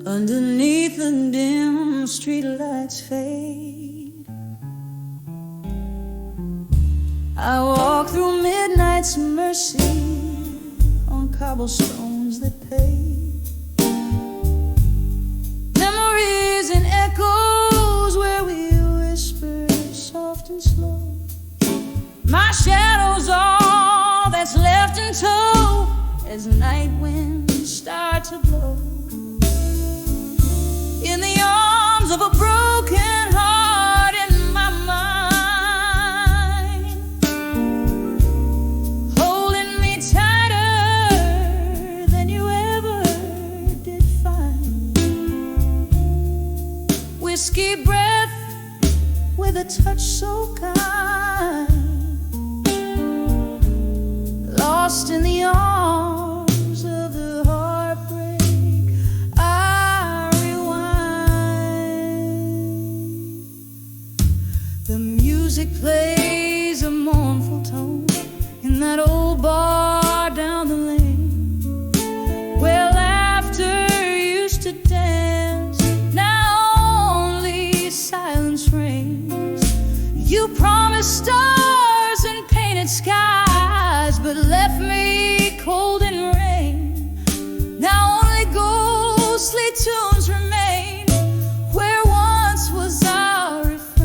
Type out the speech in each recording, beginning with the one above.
Underneath the dim streetlights fade, I walk through midnight's mercy on cobblestones that pave. Memories and echoes where we whisper soft and slow. My shadow's all that's left in tow as night winds start to blow. In the arms of a broken heart in my mind, holding me tighter than you ever did find. Whiskey breath with a touch so kind, lost in the arms of the heartbreak. I rewind. The music plays a mournful tone in that old bar down the lane, where laughter used to dance. Now only silence reigns. You promised stars and painted skies, but left me cold in rain. Now only ghostly tunes remain where once was our refrain.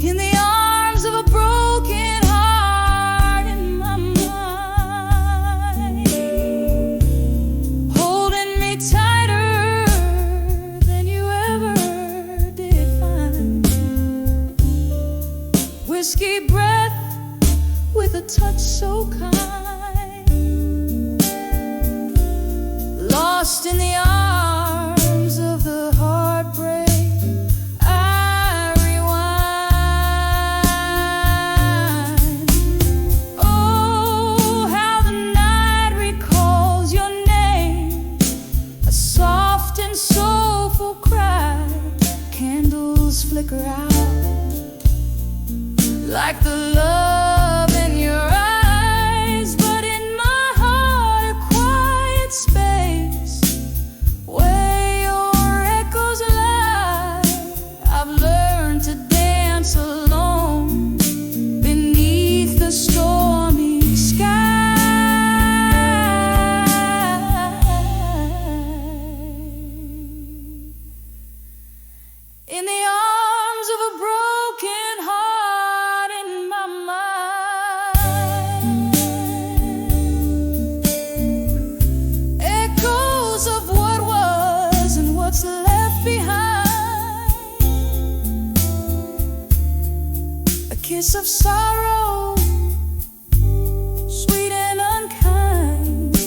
In the arms of a broken heart in my mind, holding me tighter than you ever did find. Whiskey breath with a touch so kind, lost in the arms of the heartbreak. I rewind. Oh, how the night recalls your name, a soft and soulful cry. Candles flicker out like the love in your eyes, but in my heart a quiet space where your echoes lie. I've learned to dance alone beneath the stormy sky. In the arms of a broken heart in my mind, echoes of what was and what's left behind. A kiss of sorrow, sweet and unkind,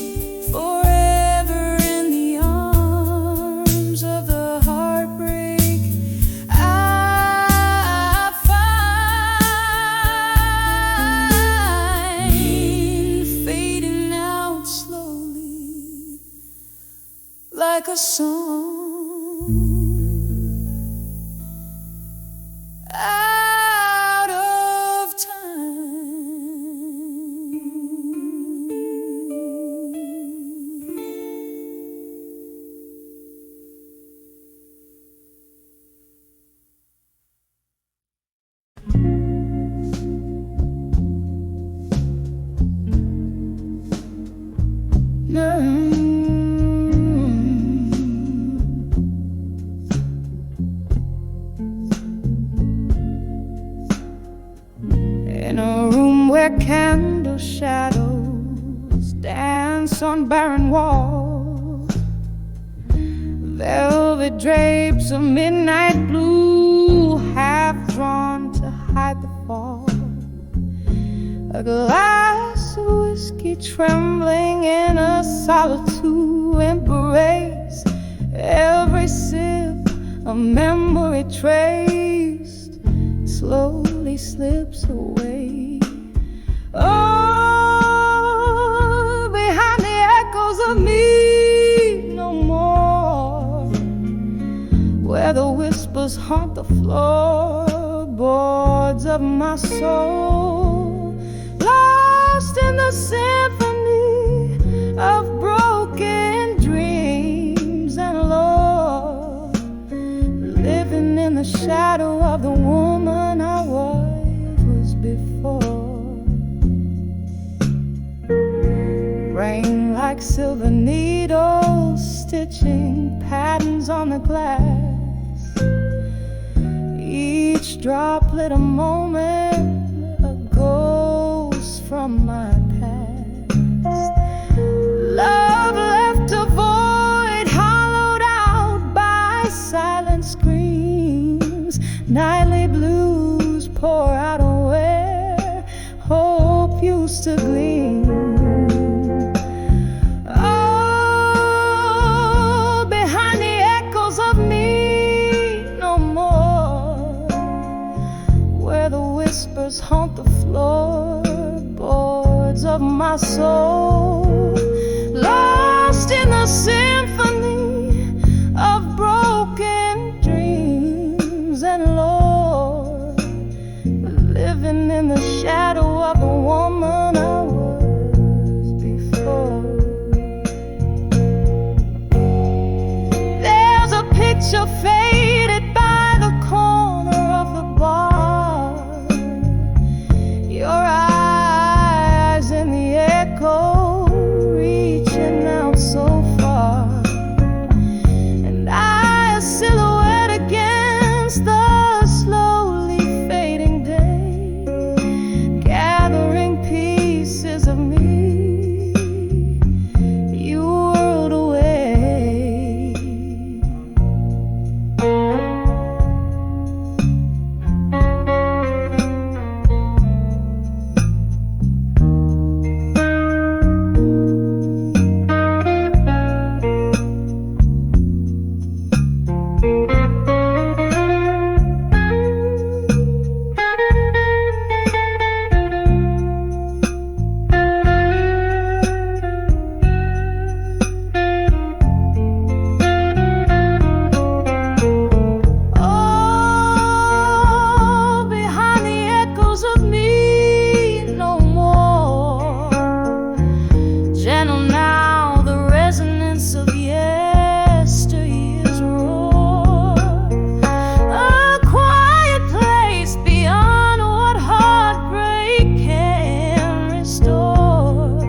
forever in the arms of the heartbreak. I find fading out slowly like a song out of time. In a room where candle shadows dance on barren walls, velvet drapes of midnight blue half drawn to hide the fall. A glass of whiskey trembling in a solitude embrace, every sip a memory traced slowly slips away. Oh, behind the echoes of me no more, where the whispers haunt the floorboards of my soul, lost in the symphony of broken dreams. like silver needles stitching patterns on the glass. Each droplet a moment, a ghost from my past. Love left a void hollowed out by silent screams. Nightly blues pour out where hope used to gleam. Oh, behind the echoes of me no more, where the whispers haunt the floorboards of my soul, lost in the symphony of broken dreams. And Lord, living in the shadow of the woman I was before. There's a picture faded by the corner of the bar, your eyes in the echo reaching out so far, and I a silhouette against the slowly fading day, gathering pieces of me you whirled away. Oh, behind the echoes of me no more. Gentle now, the resonance of yesteryear's roar. A quiet place beyond what heartbreak can restore.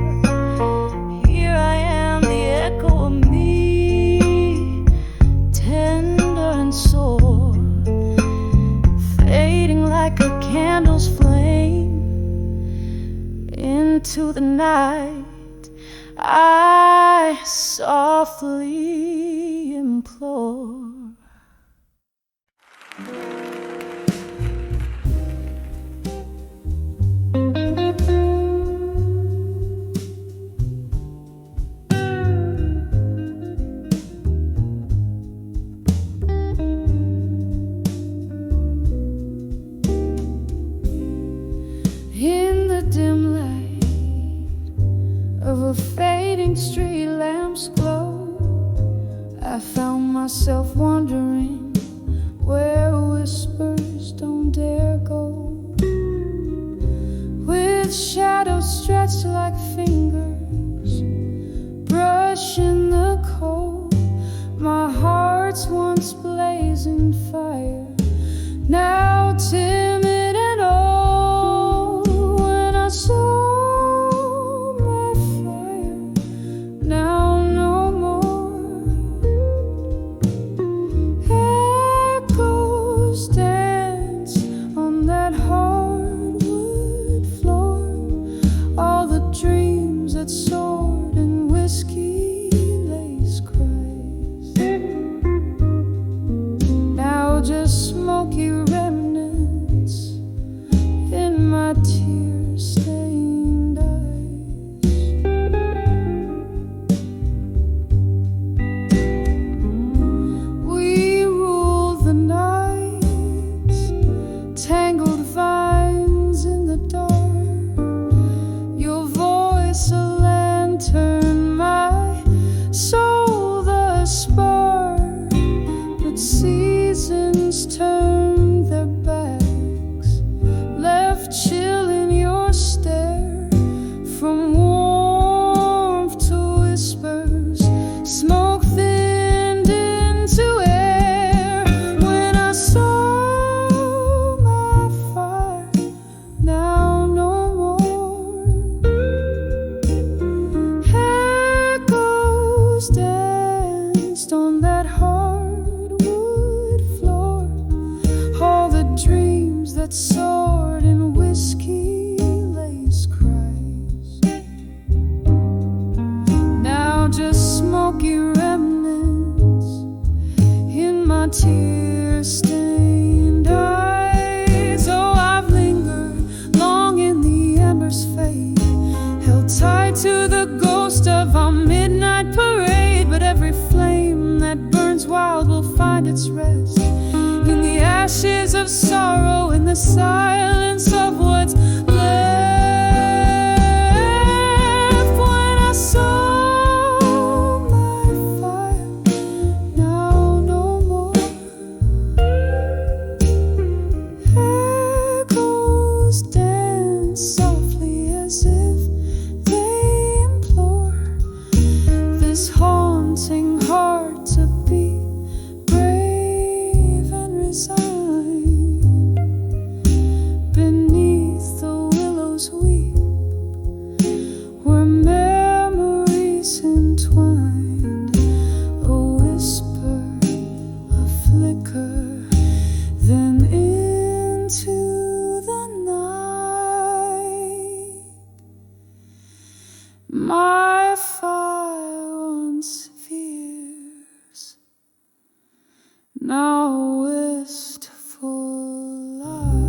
Here I am, the echo of me, tender and sore, fading like a candle's flame into the night. I softly implore. In the dim light of a fading street lamp's glow, I found myself wondering where whispers don't dare go, with shadows stretched like fingers brushing the cold. My heart's once blazing fire, now timid and old. When I saw my fire, now no more. Echoes dance on that hardwood floor, all the dreams that soared in whiskey lace cries, now just smoky remnants smoky remnants in my tear-stained eyes. Oh, I've lingered long in the embers fade, held tight to the ghost of our midnight parade. But every flame that burns wild will find its rest in the ashes of sorrow, in the silence of what's left. When I saw my fire, now no more, echoes dance softly as if they implore this haunting heart to be brave and resigned. Beneath the willows weep, where memories entwined, a whisper, a flicker, then into the night. My fire once fierce, now wistful light.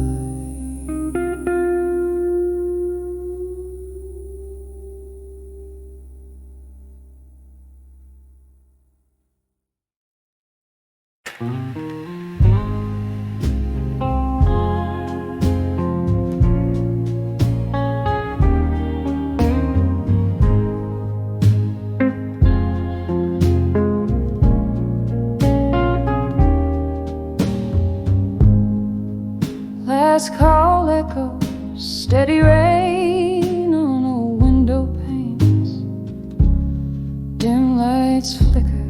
Last call echoes, steady rain on old window panes. Dim lights flicker,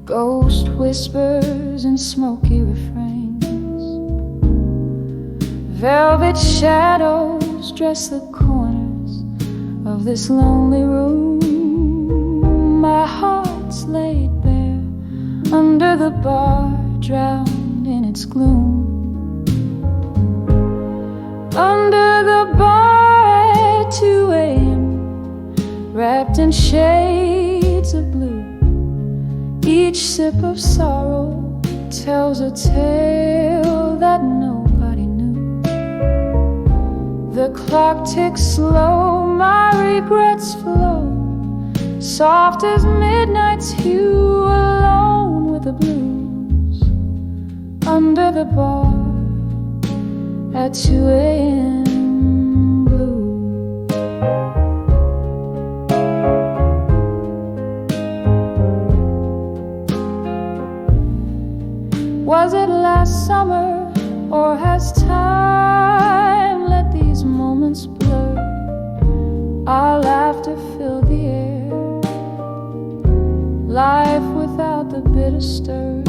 ghost whispers and smoky refrains. Velvet shadows dress the corners of this lonely room. My heart's laid bare under the bar, drowned in its gloom. Under the bar at 2 a.m., wrapped in shades of blue, each sip of sorrow tells a tale that nobody knew. The clock ticks slow, my regrets flow, soft as midnight's hue, alone with the blues. Under the bar at 2 a.m. blue. Was it last summer, or has time let these moments blur? Our laughter filled the air, life without the bitter stir.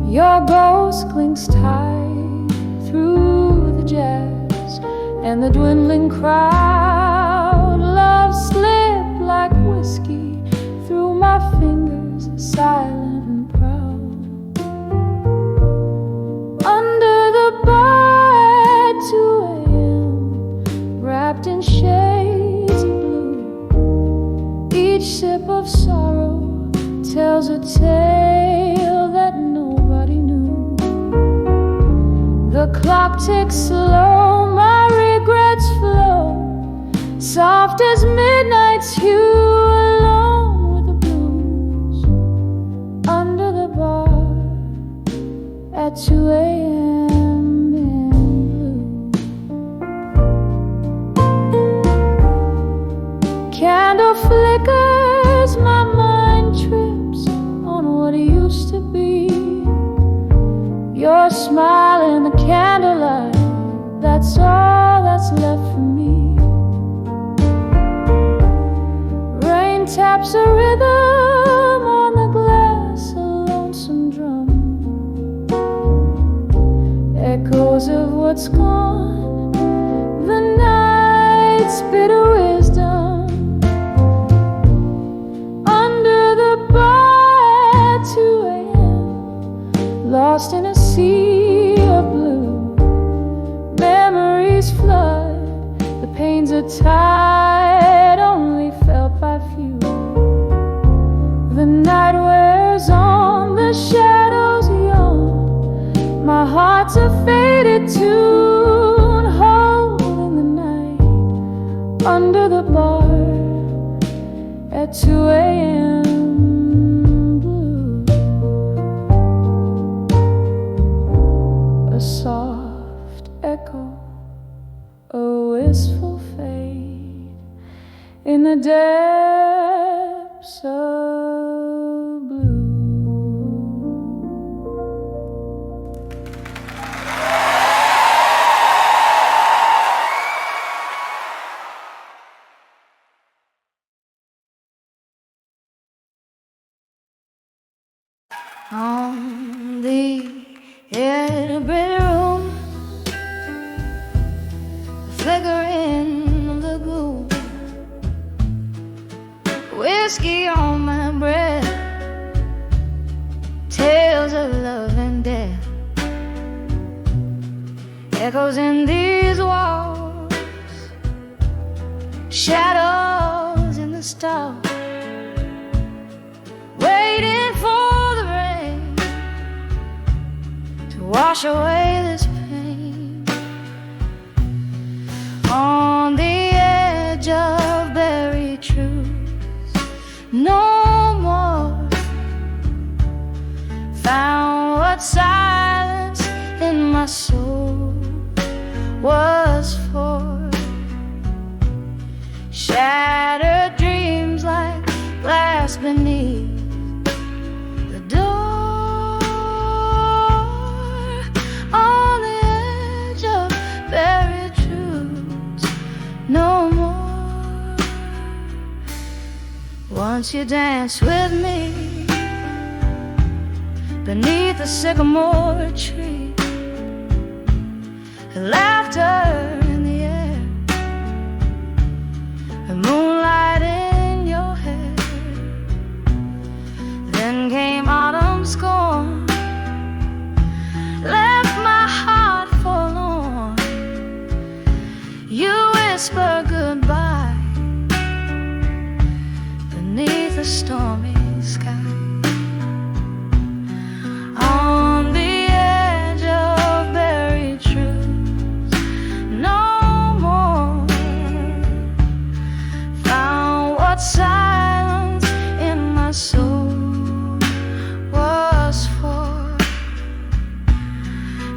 Your ghost clings tight through the jazz and the dwindling crowd. Love slipped like whiskey through my fingers, silent and proud. Under the bar at 2 a.m., wrapped in shades of blue, each sip of sorrow tells a tale that nobody knew. The clock ticks slow, my regrets flow, soft as midnight's hue, alone with the blues. Under the bar at 2 a.m. in blue. Candle flickers, my mind trips on what used to be. Your smile in the candlelight, that's all that's left for me. Rain taps a rhythm on the glass, a lonesome drum, echoes of what's gone, the night's bitter wisdom. Under the bar at 2 a.m., lost in a sea of blue, memories flood, the pains are tied, only felt by few. at 2 a.m. blue. A soft echo, a wistful fade in the depths of blue. On the edge of the room, flickering of the gloom, whiskey on my breath, tales of love and death, echoes in these walls, shadows in the stars, waiting for the rain to wash away this pain. On the edge of buried truths, no more found what silence in my soul was for. Shattered dreams like glass beneath the door. On the edge of buried truths, no more. Once you danced with me beneath the sycamore tree, laughter in the air, the moonlight in your hair. Then came autumn scorn, left my heart forlorn. You whisper goodbye beneath a stormy sky. On the edge of buried truths, no more found what silence in my soul was for.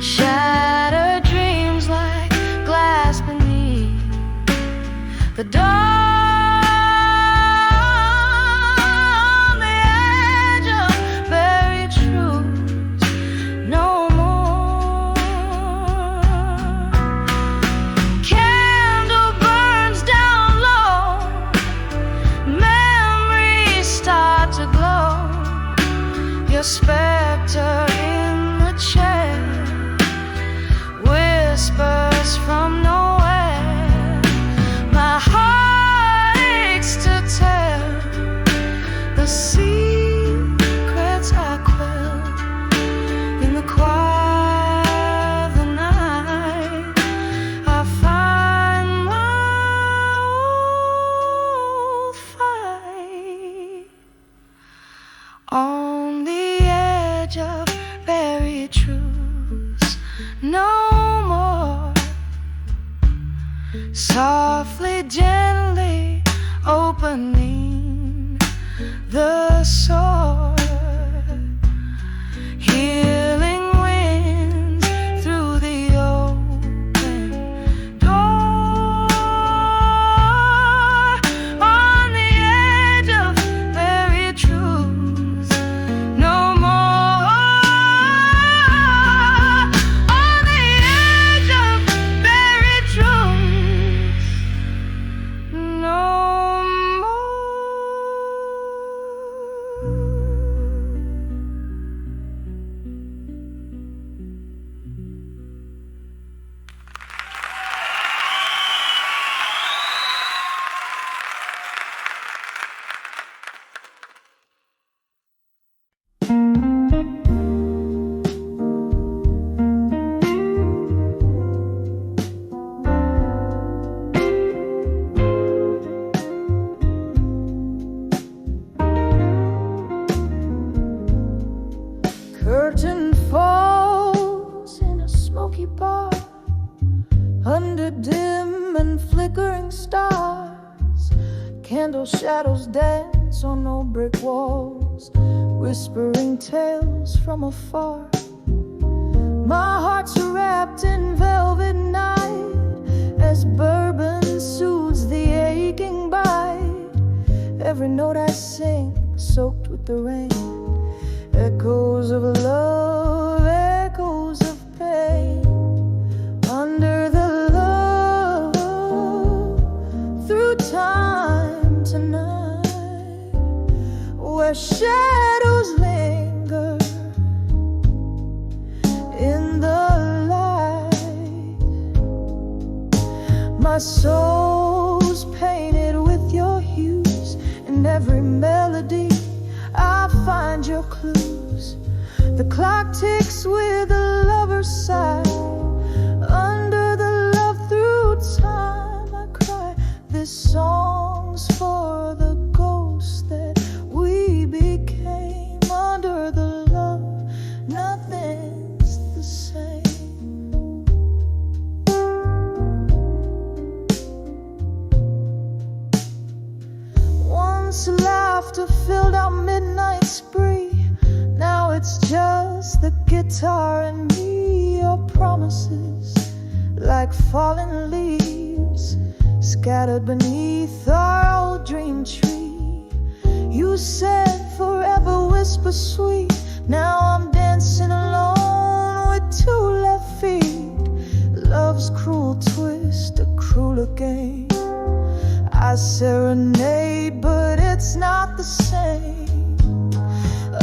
Shattered dreams like glass beneath the door. On the edge of buried truths, no more. Candle burns down low, memories start to glow. Your specter in the chair whispers from nowhere. My heart aches to tell the secrets I quell in the quiet of the night. I find my old fight. On the edge of buried truths, no more. Softly, gently opening the sore. Healing winds through the open door. On the edge of buried truths, no more. On the edge of buried truths, no more. Curtain falls in a smoky bar, under dim and flickering stars. Candle shadows dance lights on old brick walls, whispering tales from afar. My heart's wrapped in velvet night as bourbon soothes the aching bite. Every note I sing soaked with the rain, echoes of love, echoes of pain. Under the love, through time tonight, where shadows linger in the light. My soul's painted with your hues. In every melody I find your clues. The clock ticks with a lover's sigh. Under the love, through time I cry. This song's for the ghosts that we became. Under the love, nothing's the same. Once laughter filled our midnight spree. Now it's just the guitar and me. Your promises, like fallen leaves, scattered beneath our old dream tree. You said forever, whisper sweet. Now I'm dancing alone with two left feet. Love's cruel twist, a crueler game. I serenade, but it's not the same.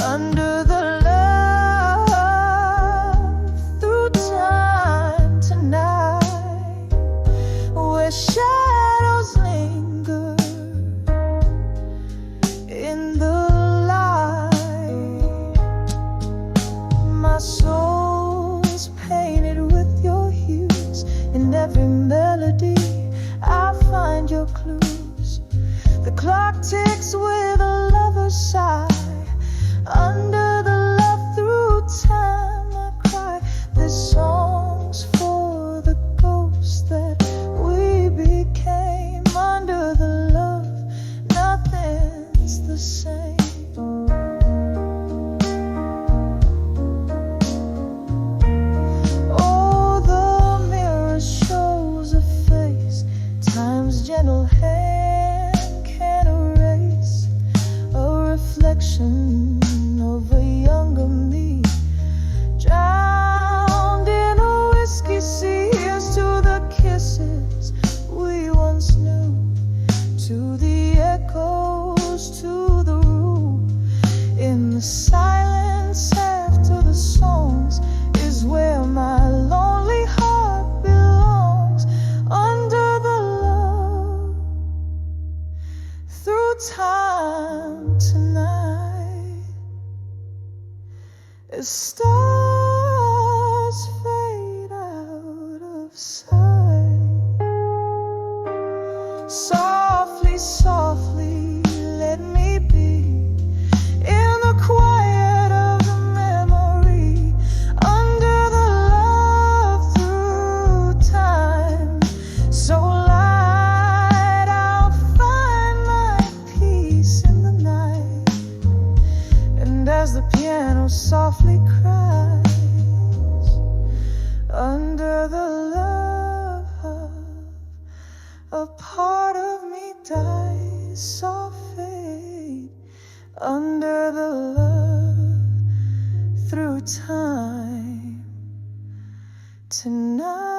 Under the love, through time tonight, where shadows linger in the light. My soul's painted with your hues. In every melody I find your clues. The clock ticks with a lover's sigh. Under the love, through time I cry. This song's for the ghosts that we became. Under the love, nothing's the same. Oh, the mirror shows a face time's gentle hand can erase. A reflection of a younger me, drowned in a whiskey sea. Here's to the kisses we once knew, to the echoes, to the room. In the silence after the songs is where my lonely heart belongs. Under the love, through time tonight, as stars fade out of sight. Softly, softly, let me be in the quiet of the memory. Under the love, through time, so light, I'll find my peace in the night. And as the piano softly cries, under the love, a part of me dies. Soft fade, under the love, through time tonight.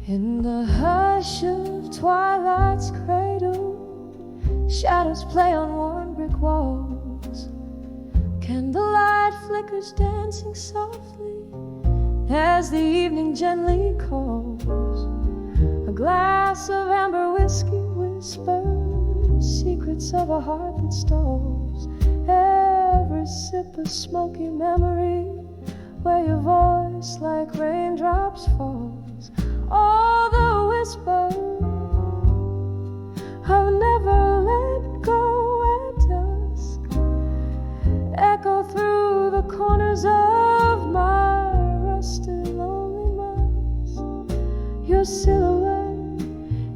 In the hush of twilight's cradle, shadows play on worn brick walls. Candlelight flickers dancing softly as the evening gently calls. A glass of amber whiskey whispers secrets of a heart that stalls. Every sip a smoky memory where your voice voice like raindrops falls. All the whispers I've never let go at dusk echo through the corners of my rusted lonely months. Your silhouette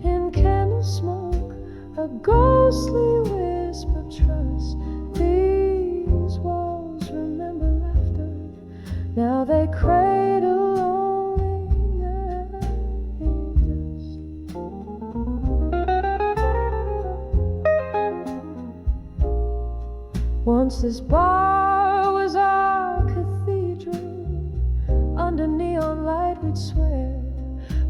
in candle smoke, a ghostly whisper of trust. These walls remember laughter, now they cradle loneliness. Once this bar was our cathedral. Under neon light we'd swear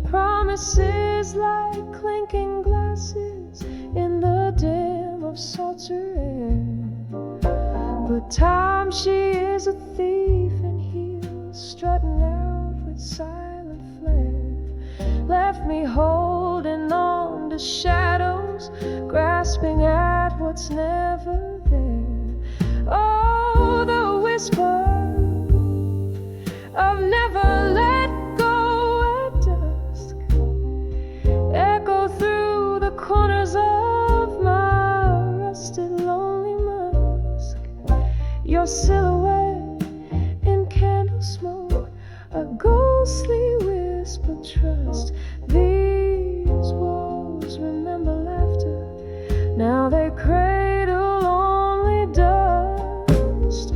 promises like clinking glasses in the dim of saucer air. But time, she is a thief in heels, strutting out with silent flair. Left me holding on to shadows, grasping at what's never there. Oh, the whisper of never let go at dusk echo through the corners of my rusted lonely musk. Your silhouette in candle smoke, a ghostly whisper of trust. These walls remember laughter, now they cradle only dust.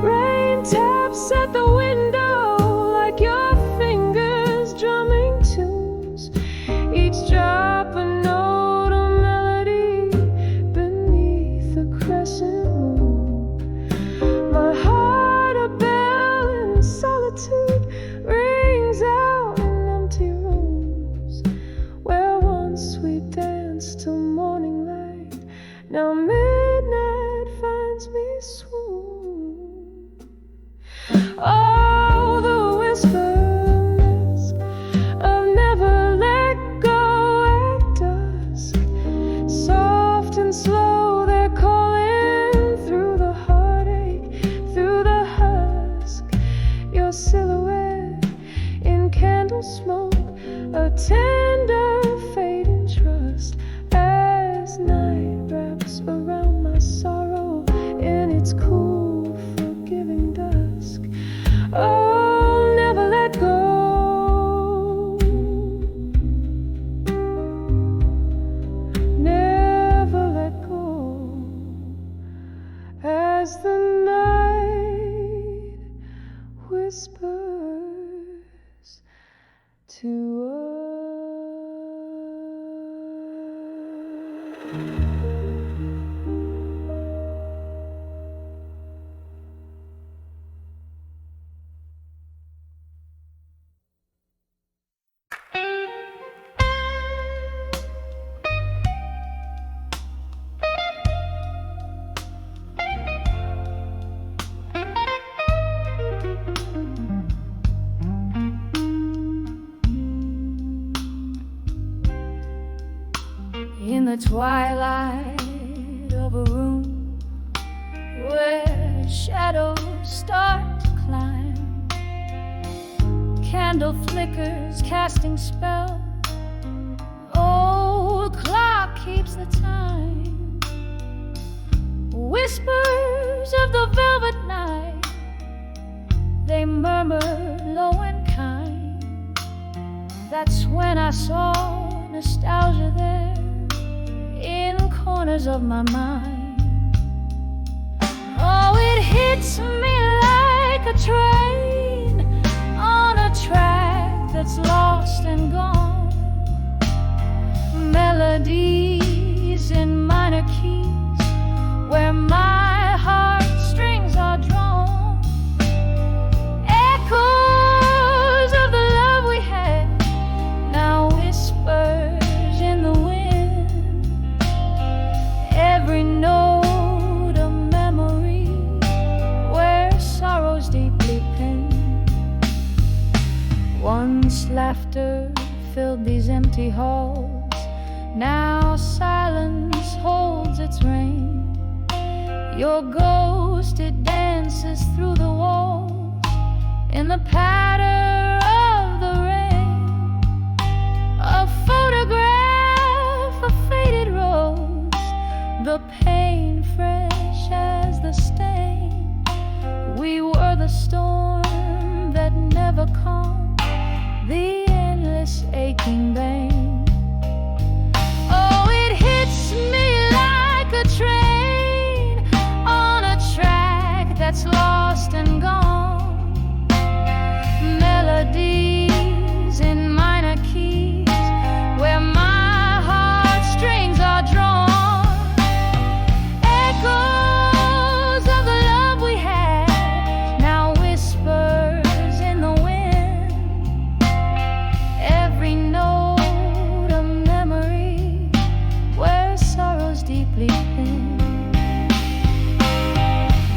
Rain taps at the window like your fingers drumming tunes, each drop a note, a melody beneath the crescent moon. My heart, a bell in solitude, rings out in empty rooms where once we danced till morning light. Now midnight finds me swoon. Oh, the whispers of never let go at dusk, soft and slow they're calling through the heartache, through the husk. Your silhouette in candle smoke, a tender fading trust, as night wraps around my sorrow in its cool forgiving dusk. Oh, never let go, never let go, as the night whispers to us. In the twilight of a room where shadows start to climb, candle flickers casting spell, old clock keeps the time. Whispers of the velvet night, they murmur low and kind. That's when I saw nostalgia there in corners of my mind. Oh, it hits me like a train on a track that's lost and gone. Melodies in minor keys where my heartstrings are drawn. Echoes of the love we had, now whispers in the wind. Every note a memory where sorrow's deeply pinned. Once laughter filled these empty halls, now silence holds its reign. Your ghost, it dances through the walls, in the patter of the rain, a photograph of faded rose, the pain fresh as the stain. We were the storm that never calmed, the endless aching vein. Oh, it hits me like a train on a track that's lost and gone. Melodies in minor keys where my heartstrings are drawn. Echoes of the love we had, now whispers in the wind. Every note a memory where sorrow's deeply thin.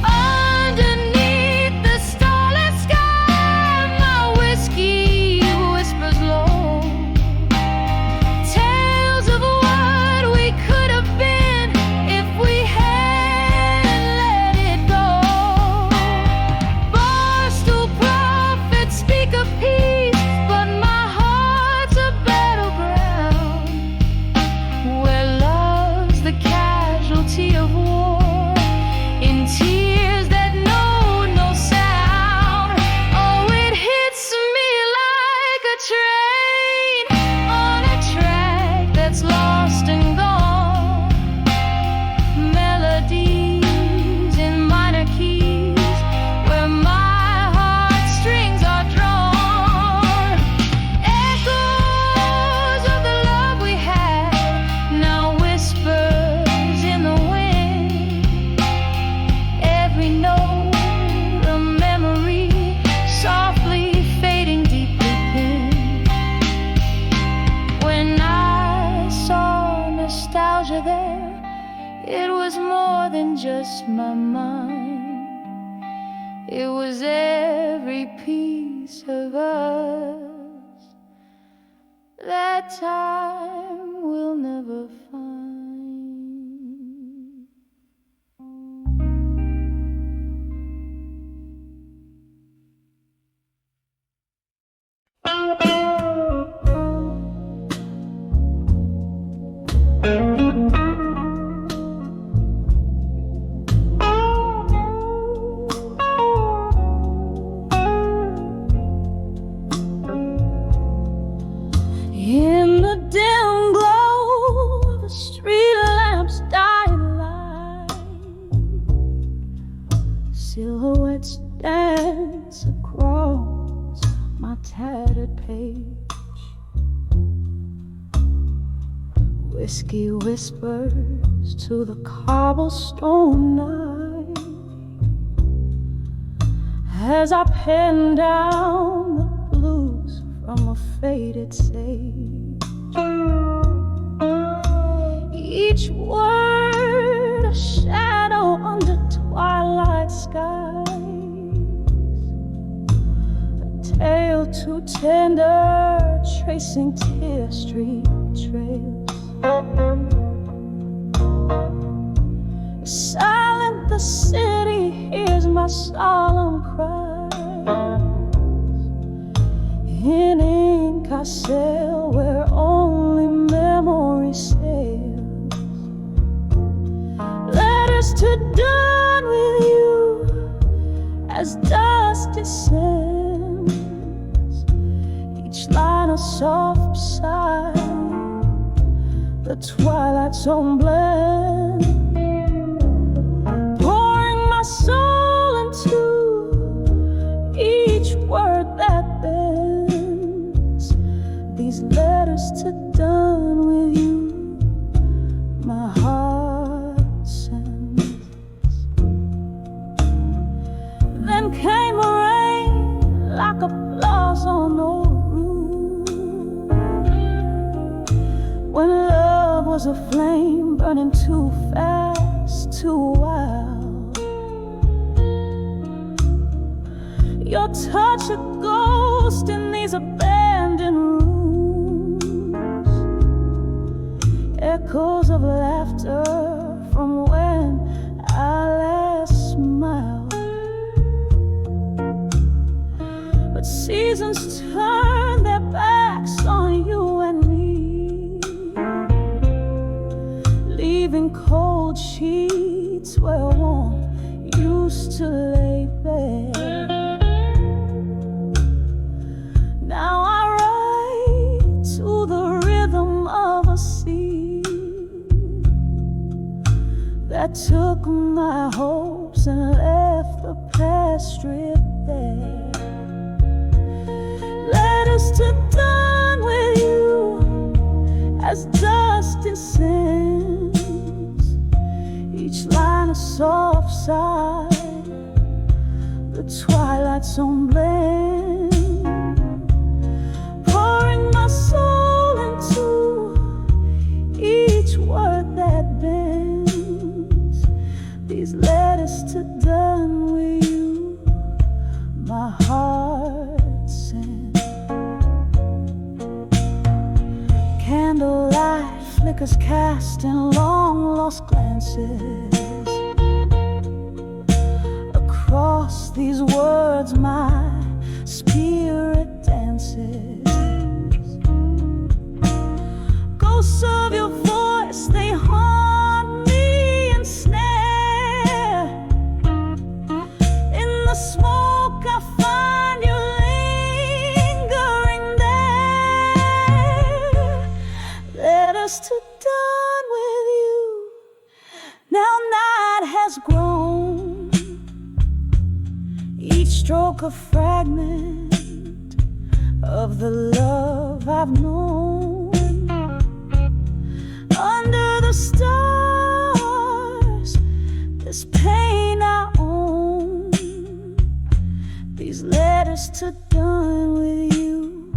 Underneath the starlit sky, my whiskey whispers low, tales of what we could have been if we hadn't let it go. Barstool prophets speak of peace, but my heart's a battleground where love's the casualty of war, in tears that know no sound. Oh, it hits me like a train on a track that's lost and gone. Melodies in minor keys where my heartstrings are drawn. Echoes of the love we had, now whispers in the wind. Every note a memory softly fading deeply pinned. When I saw nostalgia there, it was more than just my mind. It was every piece of us that time will never find. In the dim glow of a street lamp's dying light, silhouettes dance across my tattered page. Whiskey whispers to the cobblestone night as I pen down the blues from a faded sage. Each word a shadow under twilight skies, a tale too tender tracing tear street trails. Silent the city hears my solemn cries. In ink I sail where only memory sails. Letters to dawn with you as dust descends. Each line a soft sigh, the twilight's own blend. Pouring my soul into each word that bends. These letters to dawn with you, my heart sends. Then came a rain like a floss on old roof, when love was a flame burning too fast, too wild. Your touch a ghost in these abandoned rooms, echoes of laughter from when I last smiled. old sheets were warm, used to lay bare. Now I write to the rhythm of a sea that took my hopes and left the past stripped bare. Letters to done with you as dust and sands, each line a soft sigh, the twilight's own blend, pouring my soul into each word that bends. These letters to done with you, my heart sends. Candlelight flickers cast in long lost glances. Across these words my spirit dances. Ghosts of your voice, they haunt me and snare. In the smoke I find you lingering there. Letters to done with you, now night has grown, each stroke a fragment of the love I've known. Under the stars, this pain I own. These letters to done with you,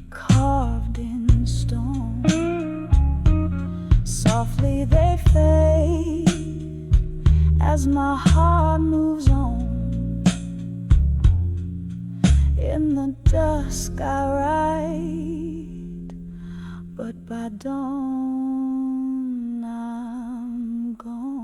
carved in stone. Softly they fade as my heart moves on. In the dusk I write, but by dawn I'm gone.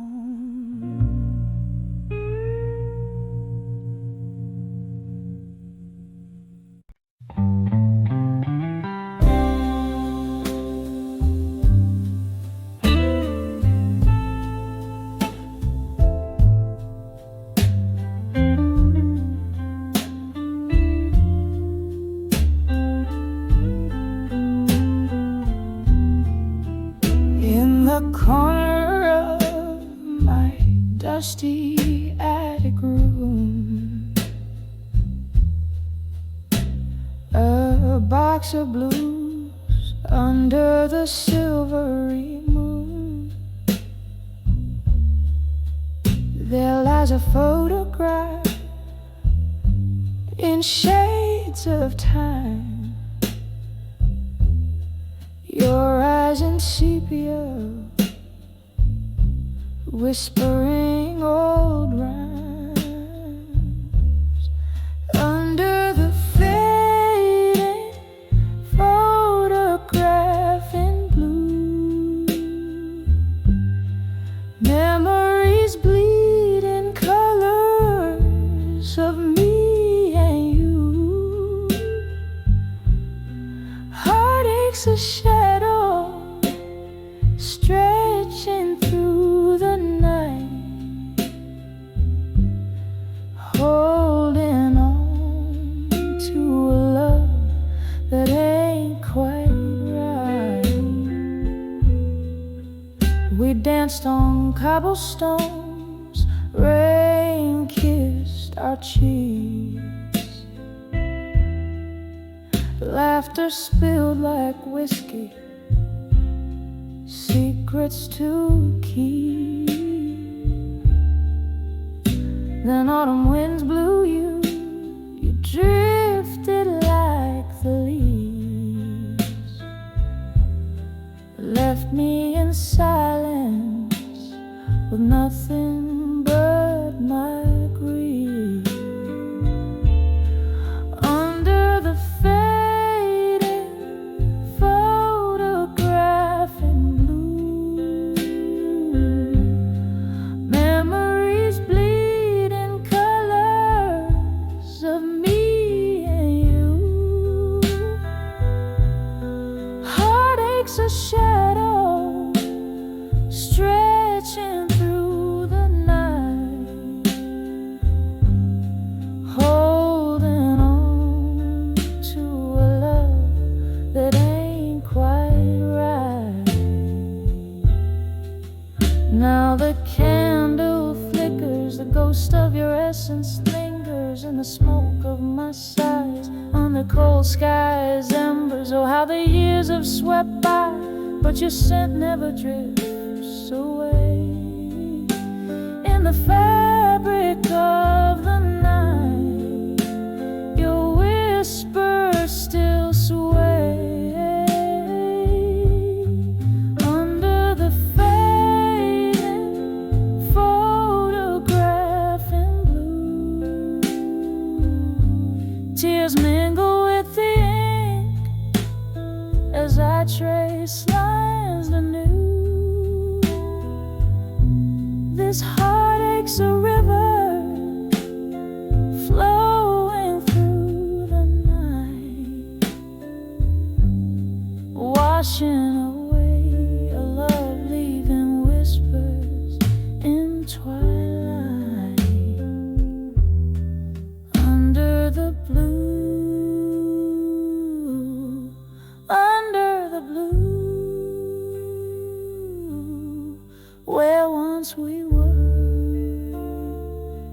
The corner of my dusty attic room, a box of blues under the silvery moon. There lies a photograph in shades of time, your eyes in sepia, whispering old rhymes. Under the fading photograph in blue, memories bleed in colors of me and you. Heartaches a shadow stretching through the night, holding on to a love that ain't quite right. We danced on cobblestones, rain kissed our cheeks, laughter spilled like whiskey, secrets to keep. Then autumn winds blew you, you drifted like the leaves, left me in silence with nothing but my grief. Under the fading photograph in blue, memories bleed in colors of me and you. Heartaches a shadow stretching cold skies, embers. Oh, how the years have swept by, but your scent never drifts away. In the fabric of the night, your whispers still sway. Under the fading photograph in blue, tears mingle with the ink as I trace lines anew. This heartache's a river flowing through the night, washing away a love, leaving whispers in twilight. Under the blue, under the blue, where once we were,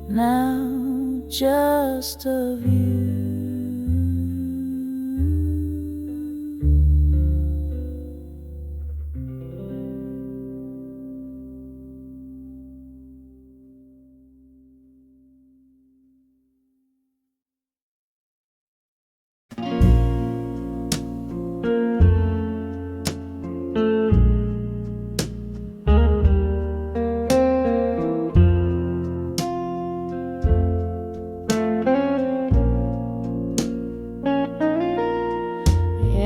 now just a view.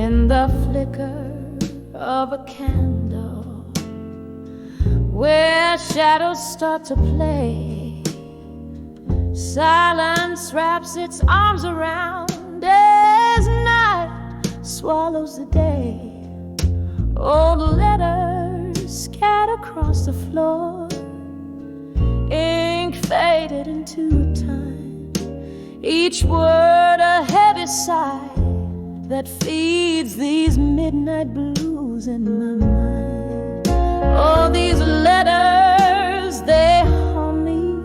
In the flicker of a candle, where shadows start to play, silence wraps its arms around as night swallows the day. Old letters scattered across the floor, ink faded into time, each word a heavy sigh that feeds these midnight blues in my mind. Oh, these letters, they haunt me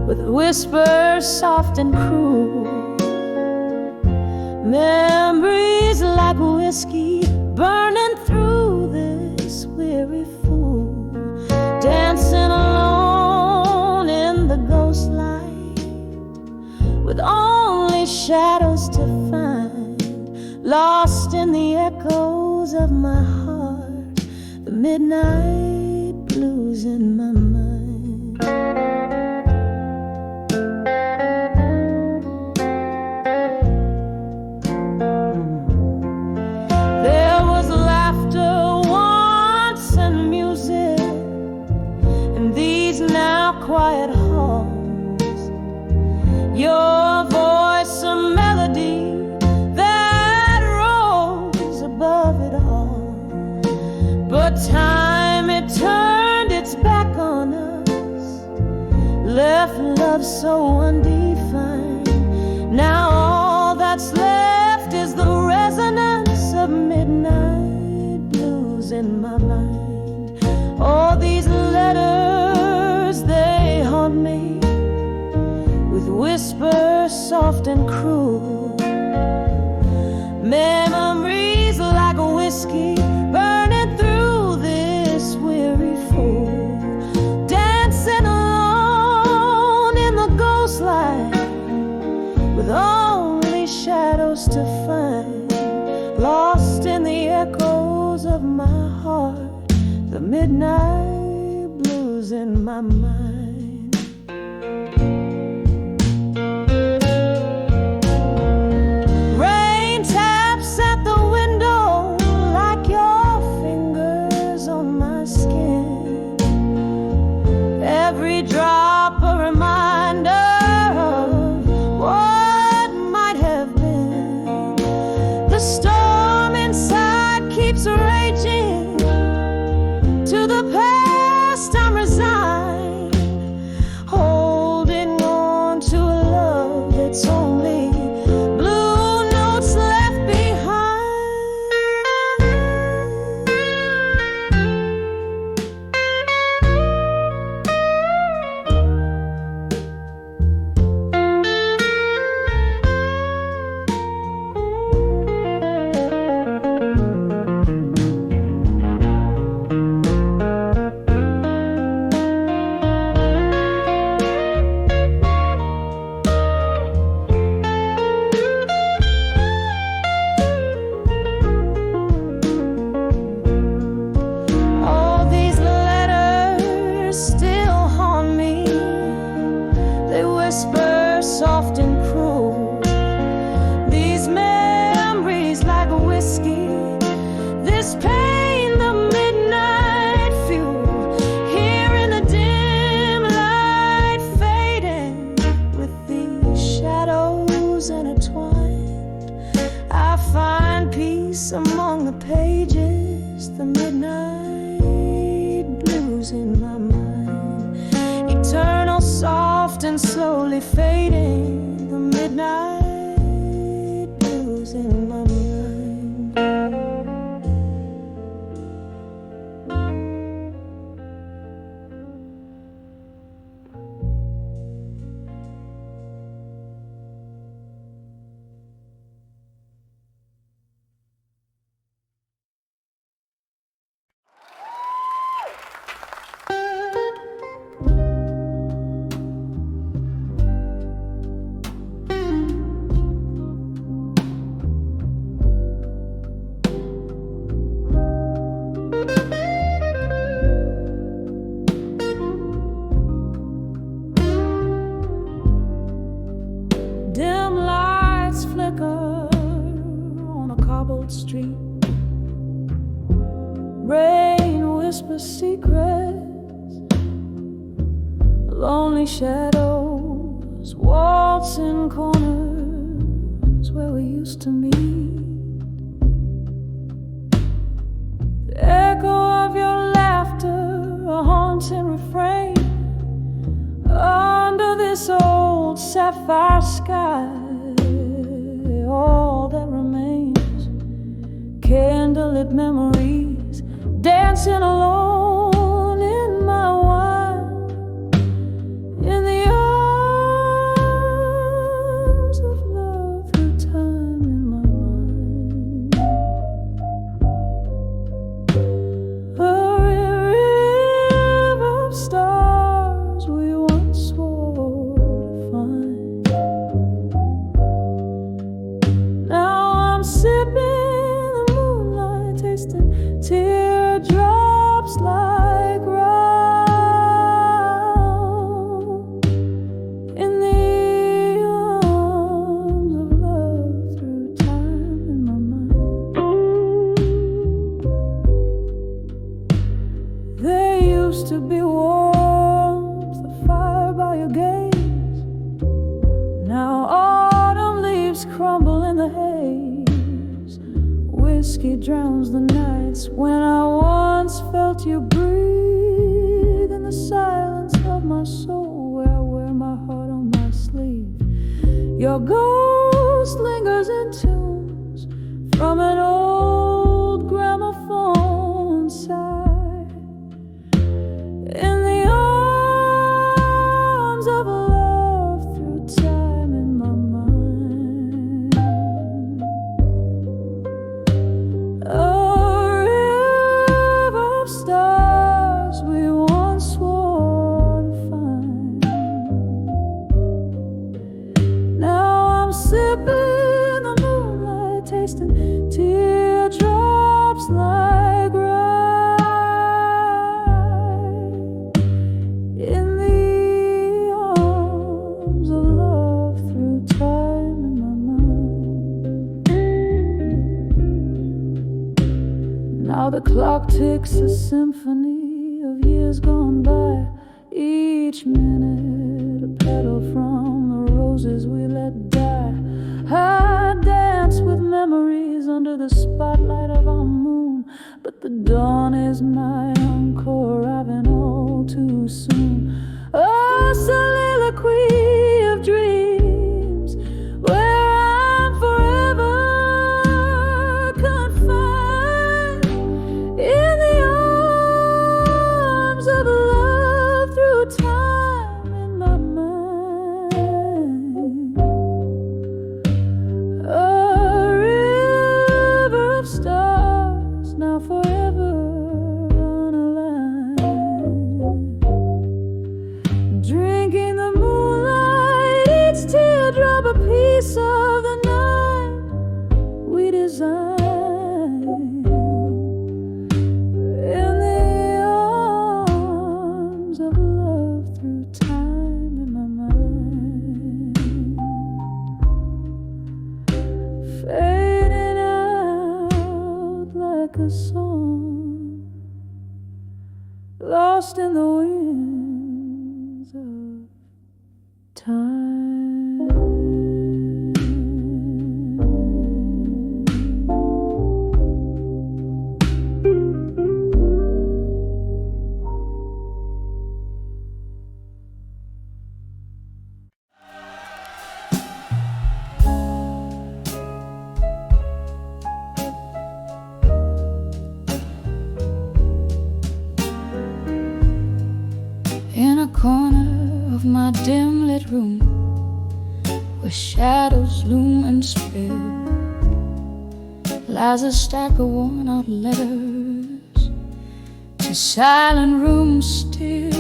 with whispers soft and cruel, memories like whiskey burning through this weary fool, dancing alone in the ghost light with only shadows to find, lost in the echoes of my heart, the midnight blues in my mind. There was laughter once and music in these now quiet halls, your voice a melody above it all. But time, it turned its back on us, left love so undefined. Now all that's left is the resonance of midnight blues in my mind. All these letters, they haunt me with whispers soft and cruel, memories like whiskey burning through this weary fool, dancing alone in the ghost light with only shadows to find, lost in the echoes of my heart, the midnight blues in my mind. Every drop a reminder of what might have been. The storm inside keeps raging. To the past I'm resigned. whiskey, this pain, the midnight fuel, here in the dim light fading, with these shadows intertwined, I find peace among the pages, the midnight blues in my mind, eternal, soft and slowly fading, the midnight blues in my mind. Dim lights flicker on a cobbled street. Rain whispers secrets. Lonely shadows waltz in corners where we used to meet. The echo of your laughter, a haunting refrain. Under this old sapphire sky, all that remains, candlelit memories, dancing alone in my wine, in the arms of love through time in my mind. A river of stars we once swore to find. Now I'm sipping the moonlight, tasting teardrops like ground, in the arms of love through time in my mind. There used to be warmth, the fire by your gaze. Now autumn leaves crumble in the haze. Whiskey drowns the nights when I once felt you breathe in the silence of my soul, where I wear my heart on my sleeve. Your ghost lingers in tunes from an old gramophone side, in the arms of love through time in my mind. A river of stars we once swore to find. Now I'm sipping the moonlight, tasting teardrops like rain, in the arms of love through time in my mind. Now the clock ticks a symphony of years gone by, each minute a petal from the roses we let die. I dance with memories under the spotlight of our moon, but the dawn is my encore, arriving all too soon. A soliloquy of dreams, where I'm forever confined, in the arms of love through time in my mind. A river of stars, now forever unaligned, drinking the moonlight a song lost in the winds of time. In a corner of my dim lit room, where shadows loom and spill, lies a stack of worn out letters to silent rooms still.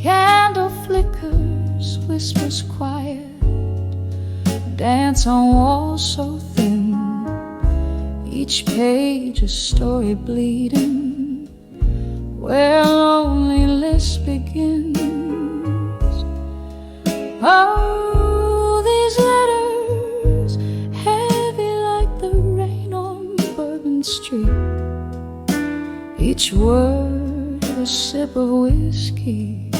Candle flickers, whispers quiet, dance on walls so thin, each page a story bleeding, where loneliness begins. Oh, these letters, heavy like the rain on Bourbon Street, each word a sip of whiskey,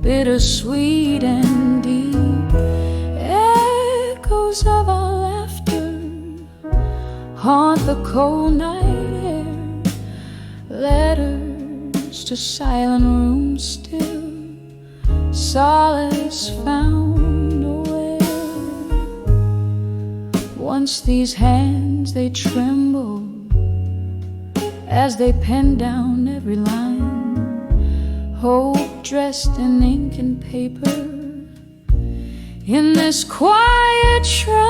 bittersweet and deep. Echoes of our laughter haunt the cold night air. Letters to silent rooms still, solace found nowhere. Once these hands they trembled as they penned down every line, hope dressed in ink and paper in this quiet shrine.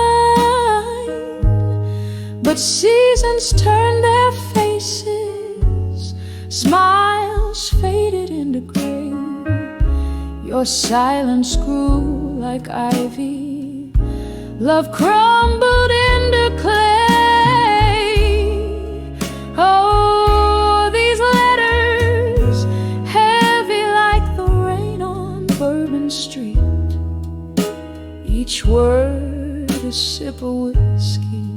But seasons turned their faces, smiles faded into gray. Your silence grew like ivy, love crumbled into clay. Oh, these letters, heavy like the rain on Bourbon Street, each word a sip of whiskey,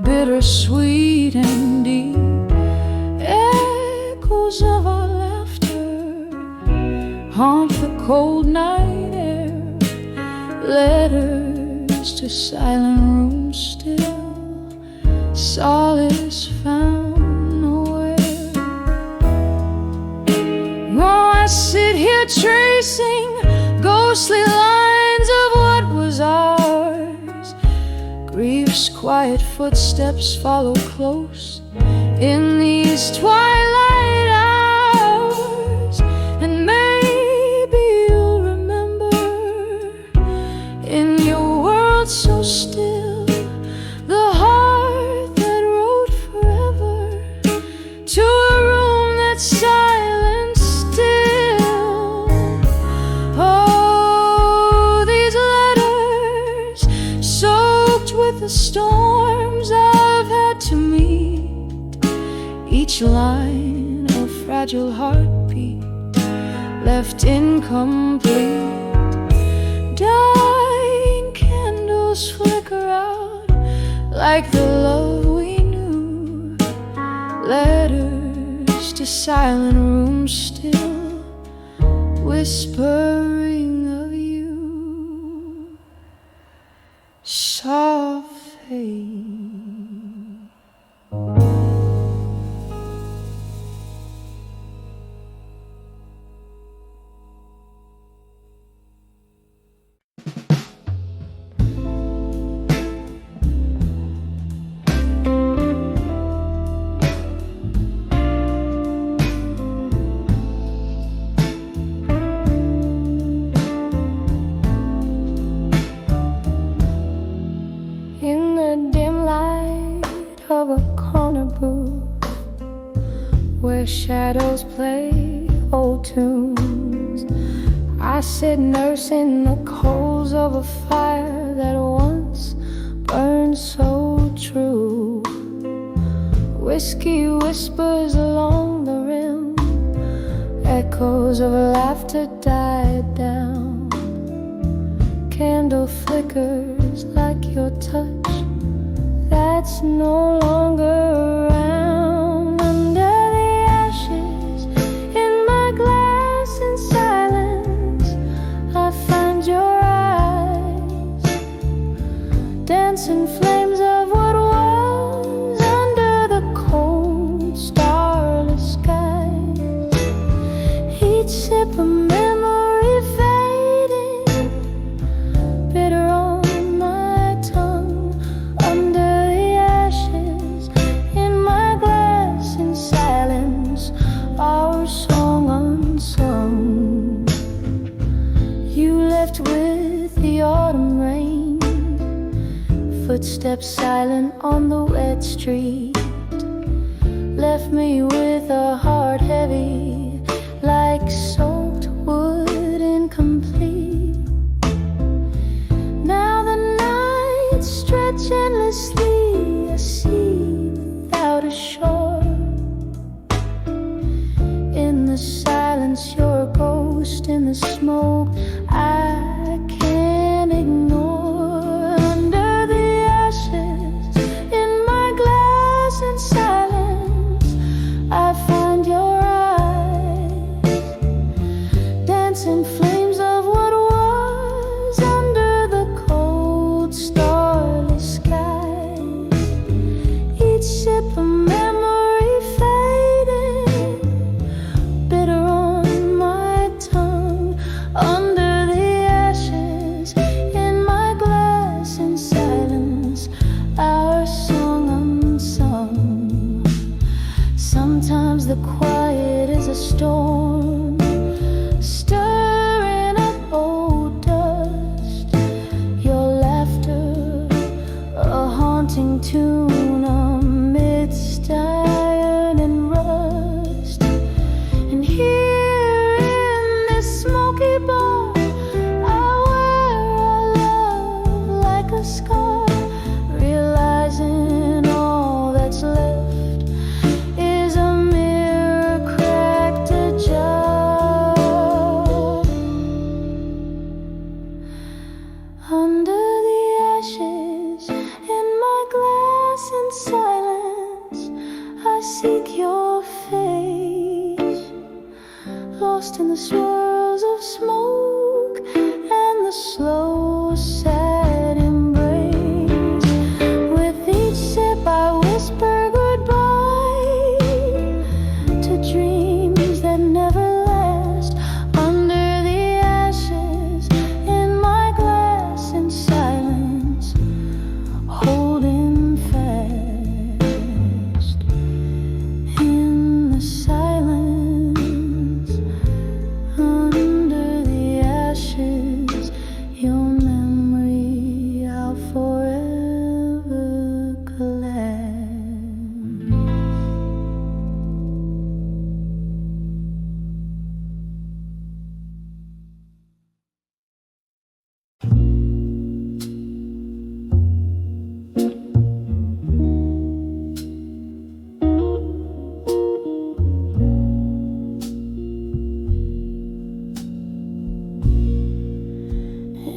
bittersweet and deep. Echoes of our laughter haunt the cold night air. Letters to silent rooms still, solace found nowhere. Oh, I sit here tracing ghostly lines of what was ours. Grief's quiet footsteps follow close in these twilight hours. And maybe you'll remember, in your world so still, the heart that wrote forever to a room that's silent still. Oh, these letters soaked with the storms I've had to meet, each line a fragile heartbeat left incomplete. Dying candles flicker out like the love we knew. Letters to silent rooms still, whispering of you. Soft fade. In the dim light of a corner booth, where shadows play old tunes, I sit nursing the coals of a fire that once burned so true. Whiskey whispers along the rim, echoes of laughter died down. Candle flickers like your touch that's no longer on the wet street left me with a heart heavy like salt wood, incomplete. Now the nights stretch endlessly, a sea without a shore. In the silence, you're a ghost. In the smoke, I can't ignore. Under the ashes, in my glass in silence, I find your eyes, dancing flames of what was under the cold starless sky. Each sip a memory fading, bitter on my tongue. Under the ashes, in my glass in silence, our song unsung. Sometimes the quiet is a storm, stirring up old dust. Your laughter, a haunting tune amidst iron and rust. And here in this smoky bar, I wear our love like a scar, realizing all that's left is a mirror cracked ajar. Under the ashes, in my glass in silence, I seek your face, lost in the swirls of smoke and the slow, sad embrace. With each sip, I whisper goodbye to dreams that never last. Under the ashes, in my glass in silence, holding fast. In the silence, under the ashes, your memory I'll forever collect.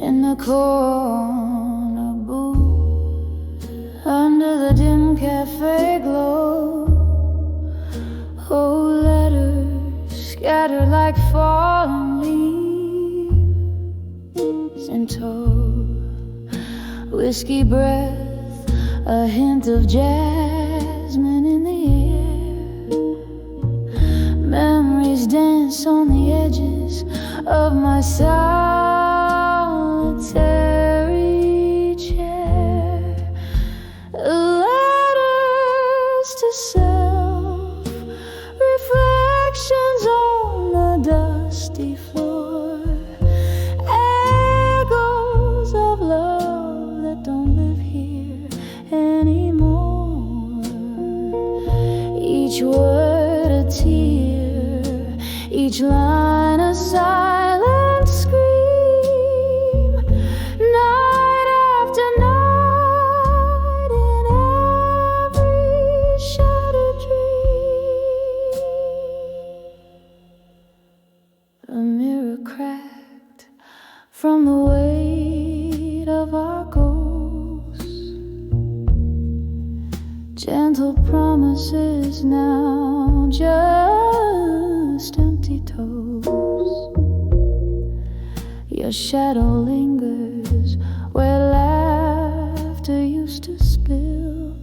In the corner booth, under the dim cafe glow, old letters scattered like fallen leaves in tow. Whiskey breath, a hint of jasmine in the air. Memories dance on the edges of my solitary chair. Letters to self, reflections on the dusty floor, echoes of love that don't live here anymore. Each word a tear, each line a silent scream. Night after night, in every shattered dream, a mirror cracked from the weight of our ghosts. Gentle promises now, just empty toes. Your shadow lingers where laughter used to spill.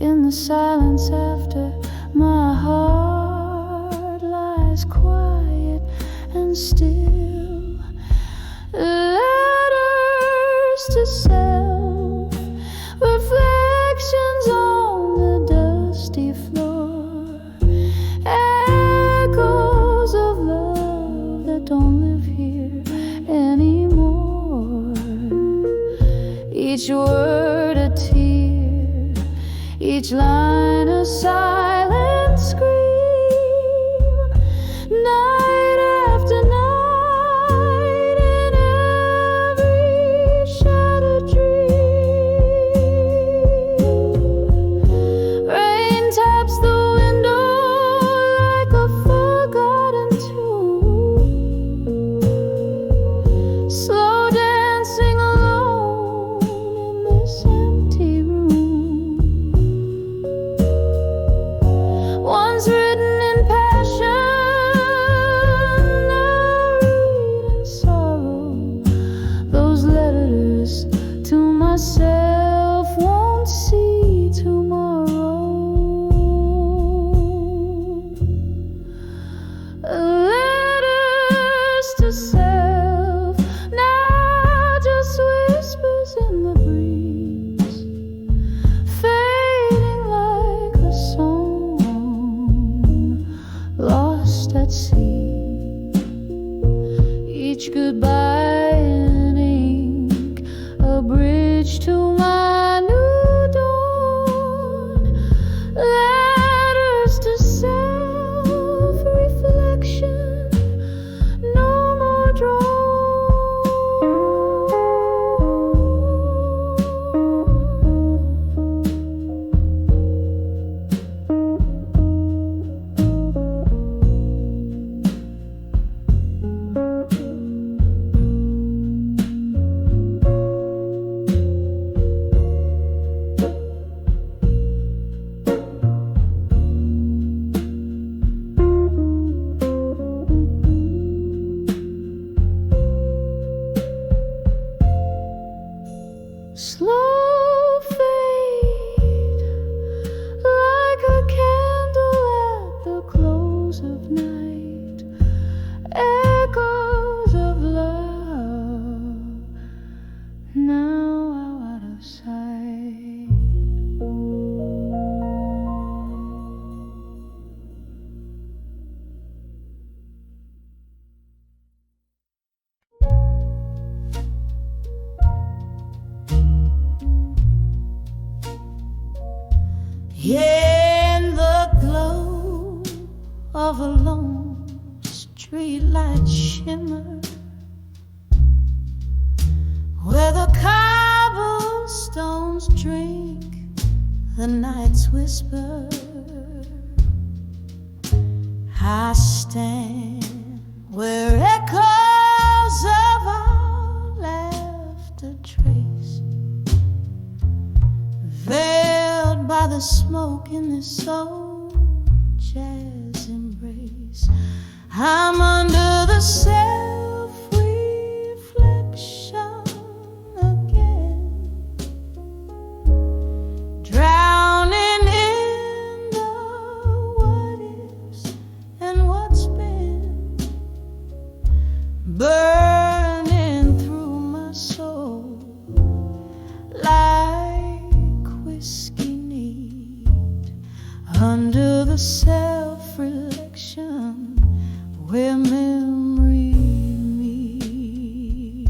In the silence after, my heart lies quiet and still. Letters to self, reflections on the dusty floor, echoes of love that don't live here anymore. Each word a tear, each line a silent scream. Night after night, in every shattered dream, rain taps the window like a forgotten tune, slow dancing alone in this empty room. Once written in passion, to myself won't see tomorrow. Letters to self, now just whispers in the breeze, fading like a song lost at sea. Each goodbye in ink, a bridge to my new dawn. Letters to self-reflection, no more drawn. Slow fade, like a candle at the close of night. Echoes of love, now out of sight. In the glow of a lone streetlight shimmer, where the cobblestones drink the night's whisper, I stand where echoes of our laughter trace, veiled by the smoke in this old jazz embrace. I'm under the self-reflection again, drowning in the what ifs and what's been, burning through my soul like whiskey neat, under the self-reflection where memory meet.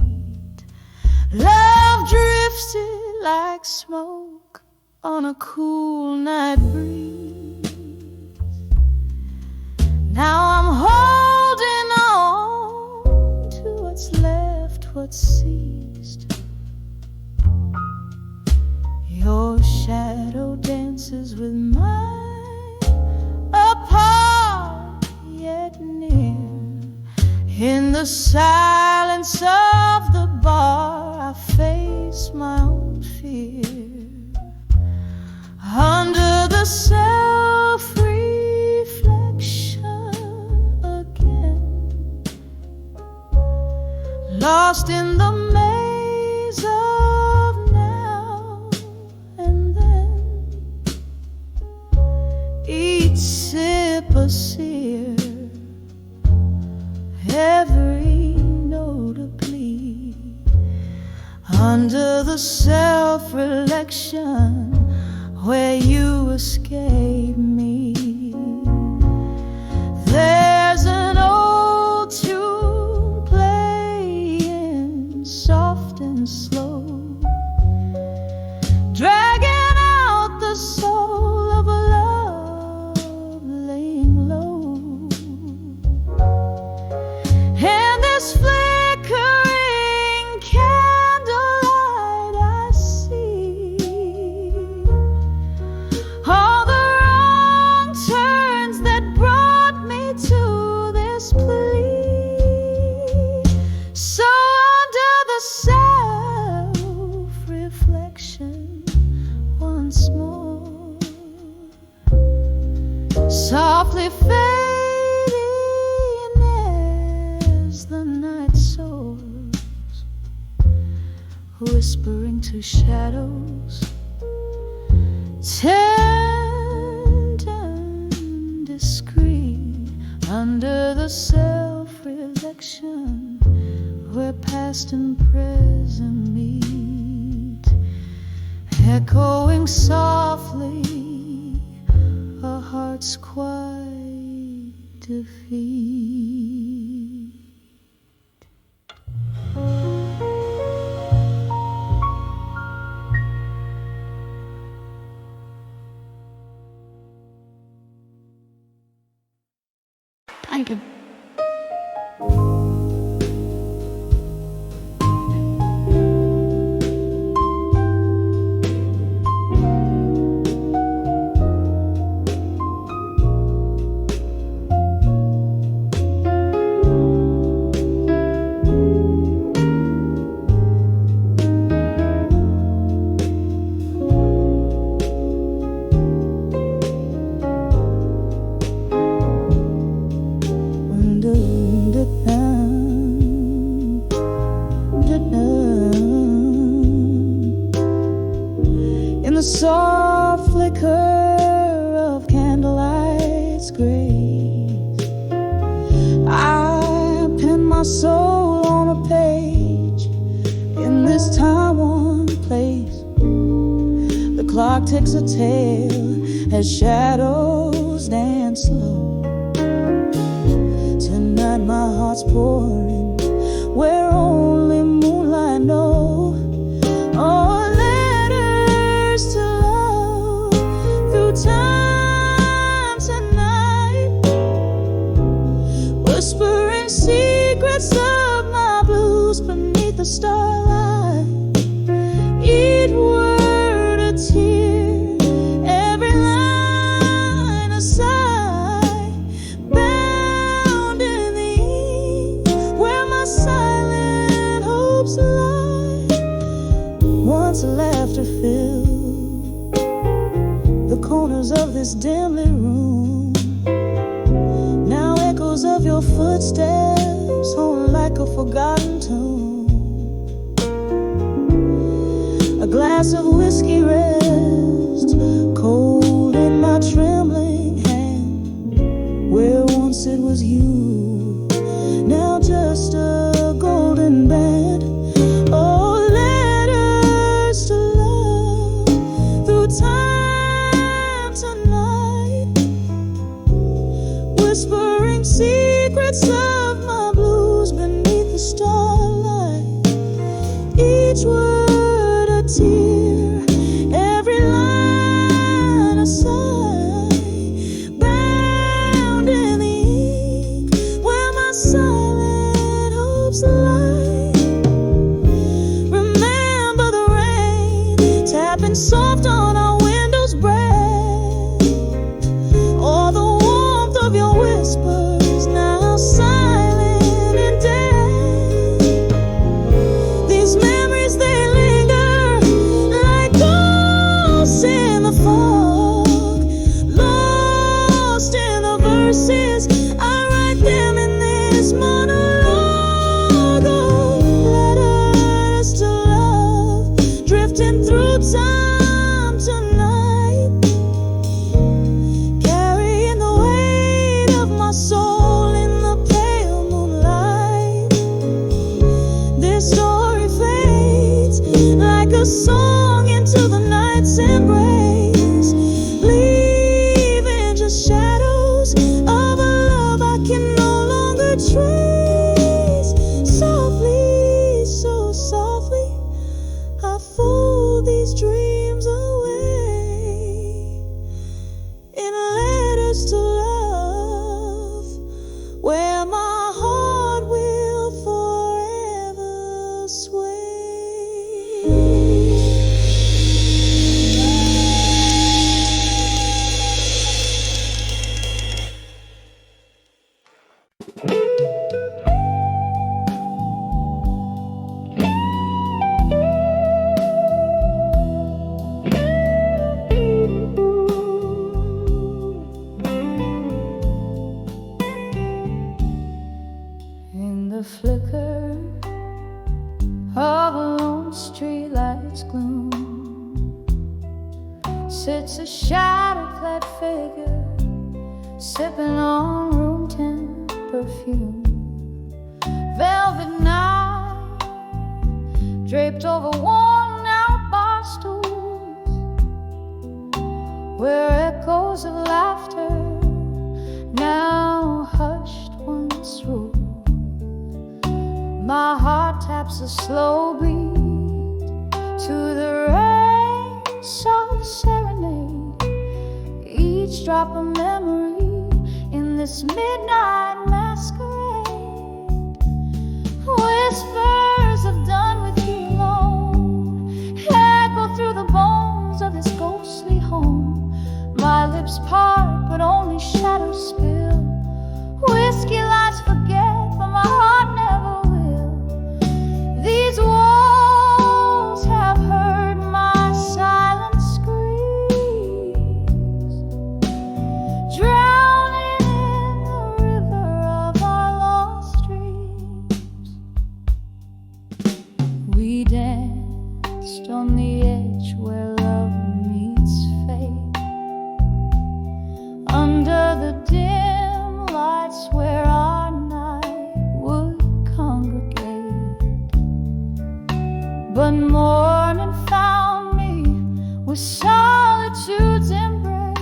Love drifted like smoke on a cool night breeze. Now I'm holding on to what's left, what's seized. Your shadow dances with mine, apart yet near. In the silence of the bar, I face my own fear. Under the self-reflection again, lost in the maze of now and then. Each sip a sear, every note a plea. Under the self-reflection where you escape me, there's an old tune playing soft and slow, once more, softly fading as the night soars, whispering to shadows, tender and discreet, under the self-reflection where past and present meet, echoing softly a heart's quiet defeat. Thank you. In the soft flicker of candlelight's grace, I pen my soul on a page in this time-worn place. The clock takes a tale as shadows dance slow. Tonight my heart's pouring where only moonlight knows. Oh, letters to love through time tonight, whispering secrets of my blues beneath the starlight. Each word a tear, every line a sigh, bound in the ink where my silent hopes lie. Once laughter filled the corners of this dimly room. Now echoes of your footsteps haunt like a forgotten tune. A glass of whiskey rests cold in my trembling hand, where once it was you, now just a golden band. Oh, letters to love through time tonight, whispering secrets of my blues beneath the starlight. Each word a tear, every line a sigh, bound in the ink where my silent hopes lie. Remember the rain tapping soft on our windows breath, or the warmth of your whispers now silent and dead. These memories, they linger like ghosts in the fog, lost in the verses I write them in this monologue. Oh, letters to love drifting through time tonight, carrying the weight of my soul in the pale moonlight. This story fades like a song into the night's embrace, leaving just shadows of a love I can no longer trace. Softly, so softly, I fold these dreams away in letters to love, where my heart will forever sway. sits a shadow-clad figure, sipping on room temp perfume. Velvet night draped over worn-out bar stools, where echoes of laughter now hushed once rule. My heart taps a slow beat to the rain's soft serenade, each drop a memory in this midnight masquerade. Whispers of done with you alone echo through the bones of this ghostly home. My lips part, but only shadows spill. Whiskey lies forget, but my heart never will. These walls have heard my silent screams, drowning in the river of our lost dreams. We danced on the edge where love meets fate, under the dim lights where our night would congregate. But morning found me with solitude's embrace,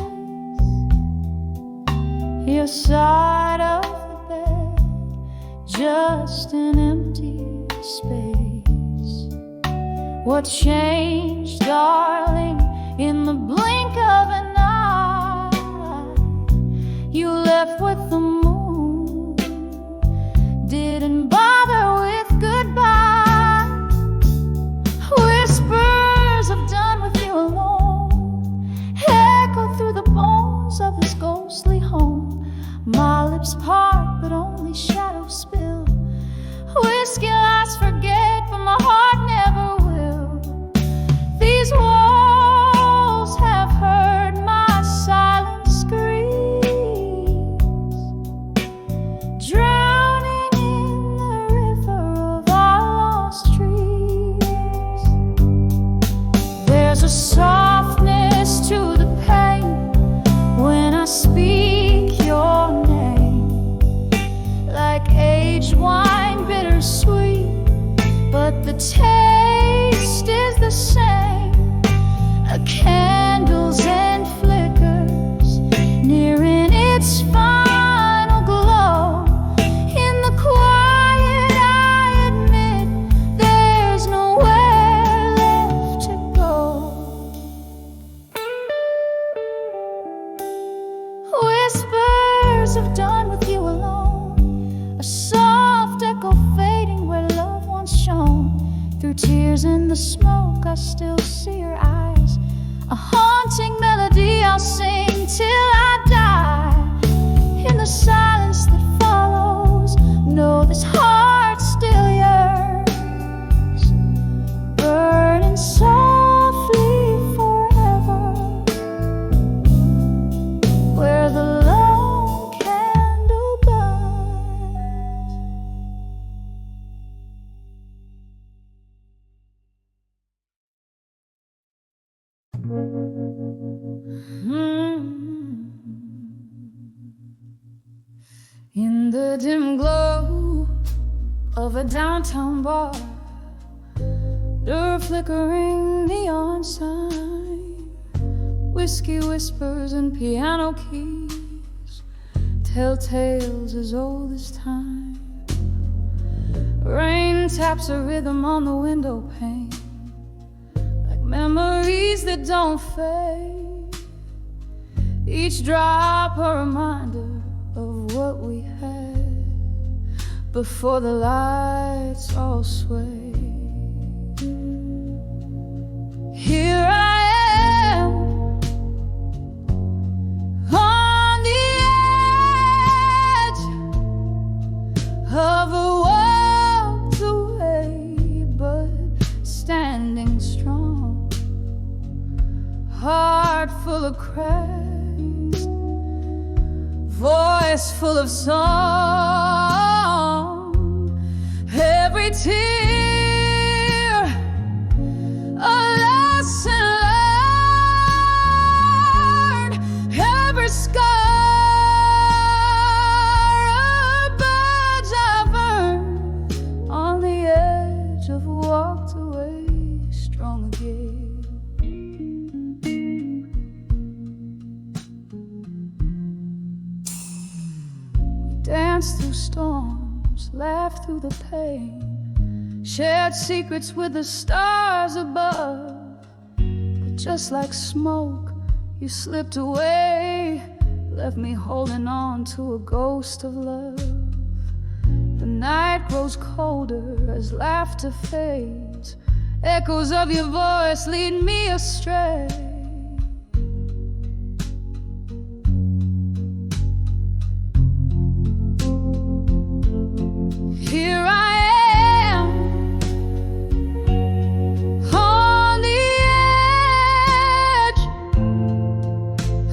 your side of the bed, just an empty space. What changed, darling, in the blink of an eye? You left with the moon, didn't bother with goodbye. Whispers of done with you alone echo through the bones of this ghostly home. My lips part, but only shadows spill. Whiskey lies forget, but my heart never will. These walls have heard my silent screams, drowning in the river of our lost trees. There's a softness to the pain when I speak your name, like aged wine, bittersweet, but the taste is the same. Candles and flickers nearing its final glow. In the quiet I admit there's nowhere left to go. Whispers of done with you alone, a soft echo fading where love once shone. Through tears and the smoke I still see your eyes, a haunting melody I'll sing till I die. In the silence that follows, know this heart still yearns, burning softly forever, where the lone candle burns. In the dim glow of a downtown bar, the flickering neon sign, whiskey whispers and piano keys tell tales as old as time. Rain taps a rhythm on the window pane, like memories that don't fade, each drop a reminder of what we had before the lights all sway. Here I am on the edge of a walked away, but standing strong, heart full of cracks, voice full of song. Every tear a lesson danced through storms, laughed through the pain, shared secrets with the stars above. But just like smoke, you slipped away, left me holding on to a ghost of love. The night grows colder as laughter fades, echoes of your voice lead me astray. Here I am, on the edge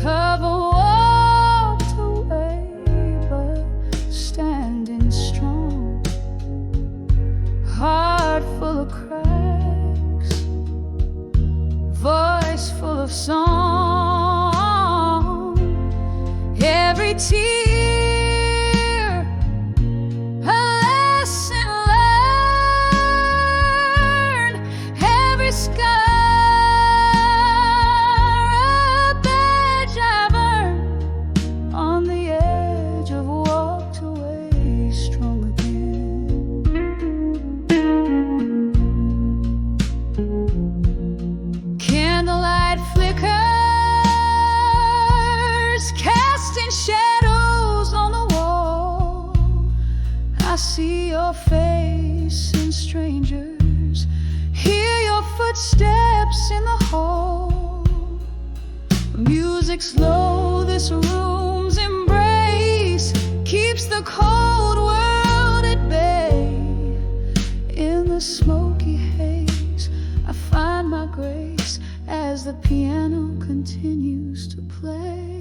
of a walked away, but standing strong, heart full of cracks, voice full of song. Every tear see your face in strangers, hear your footsteps in the hall. Music slow, this room's embrace keeps the cold world at bay. In the smoky haze, I find my grace as the piano continues to play.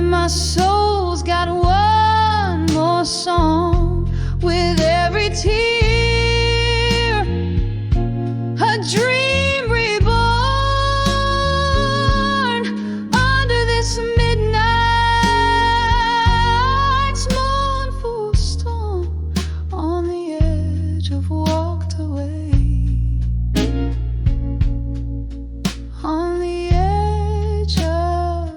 My soul's got one more song. With every tear, a dream reborn. Under this midnight's mournful storm, on the edge of walked away, on the edge of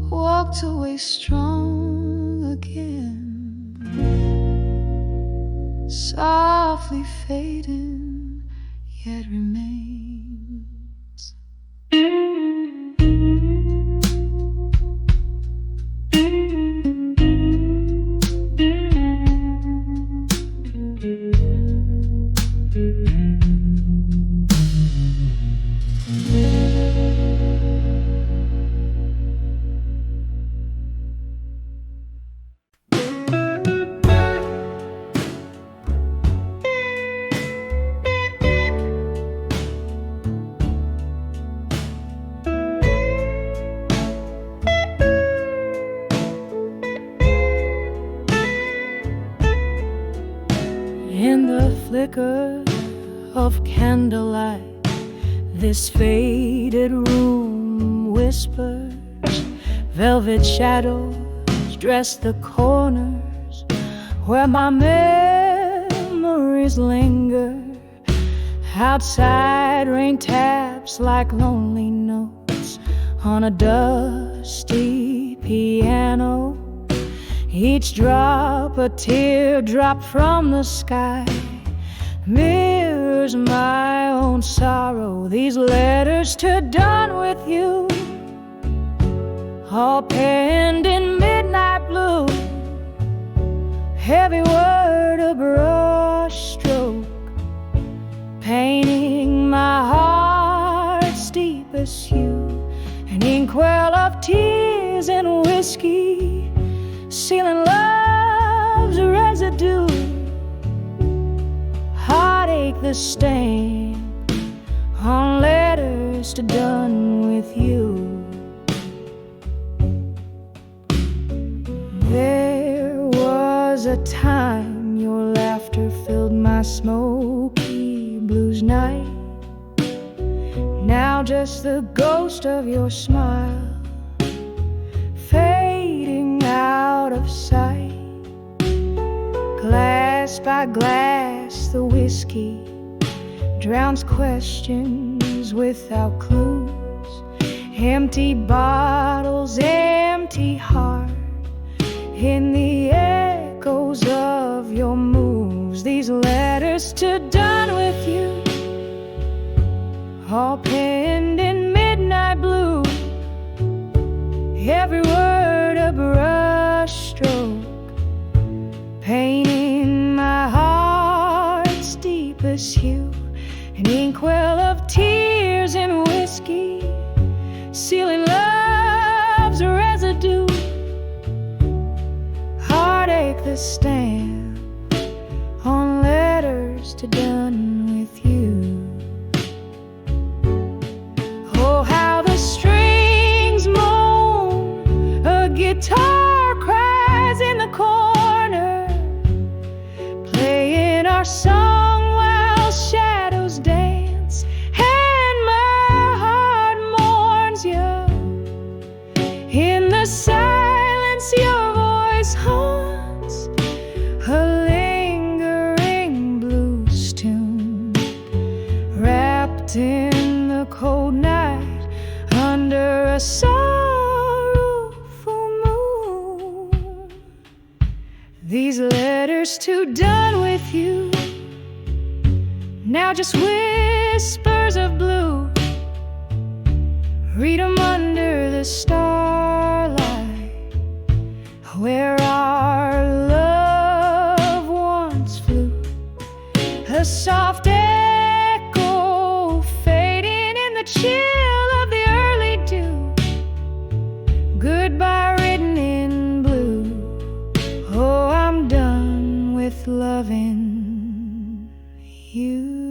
walked away strong again, softly fading, yet remains. In the flicker of candlelight, this faded room whispers. Velvet shadows dress the corners where my memories linger. Outside, rain taps like lonely notes on a dusty piano. Each drop a teardrop from the sky mirrors my own sorrow. These letters to done with you, all penned in midnight blue. Heavy word, a brush stroke, painting my heart's deepest hue. An inkwell of tears and whiskey, sealing love's red residue, heartache the stain on letters to done with you. There was a time your laughter filled my smoky blues night. Now just the ghost of your smile, fading out of sight. Glass by glass the whiskey drowns questions without clues. Empty bottles, empty heart, in the echoes of your moves. These letters to done with you, all penned in midnight blue. Every word a brush stroke, painting my heart's deepest hue. An inkwell of tears and whiskey, sealing love's residue. Heartache the stamp on letters to done with you. Oh, how the strings moan, a guitar cries in the corner, playing our song while shadows dance, and my heart mourns you. In the silence your voice haunts, a lingering blues tune, wrapped in the cold night under a sorrowful moon. These letters to done with you, now just whispers of blue. Read 'em under the starlight, where our love once flew. A soft echo fading in the chill of the early dew. Goodbye written in blue. Oh, I'm done with loving you.